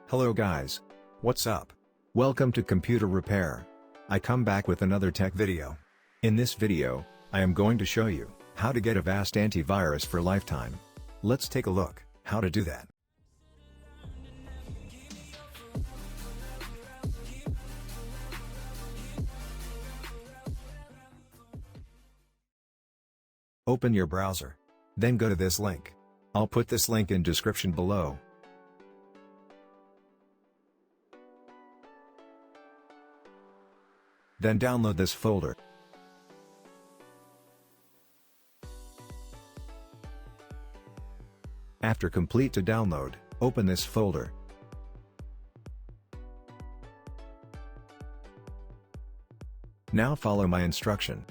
Hello guys. What's up? Welcome to Computer Repair. I come back with another tech video. In this video, I am going to show you how to get Avast Antivirus for lifetime. Let's take a look how to do that. Open your browser. Then go to this link. I'll put this link in description below. Then download this folder. After complete to download, open this folder. Now follow my instruction.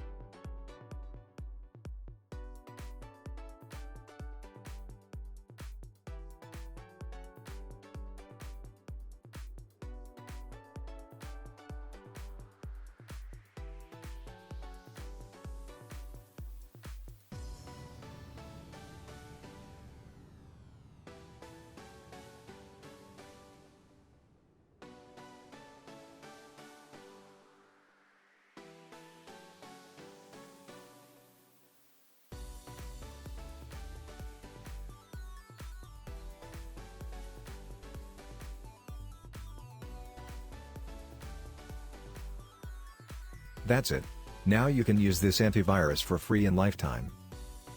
That's it. Now you can use this antivirus for free in lifetime.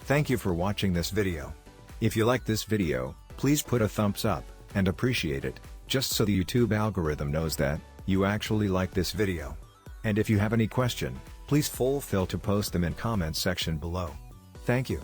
Thank you for watching this video. If you like this video, please put a thumbs up, and appreciate it, just so the YouTube algorithm knows that you actually like this video. And if you have any question, please feel free to post them in comments section below. Thank you.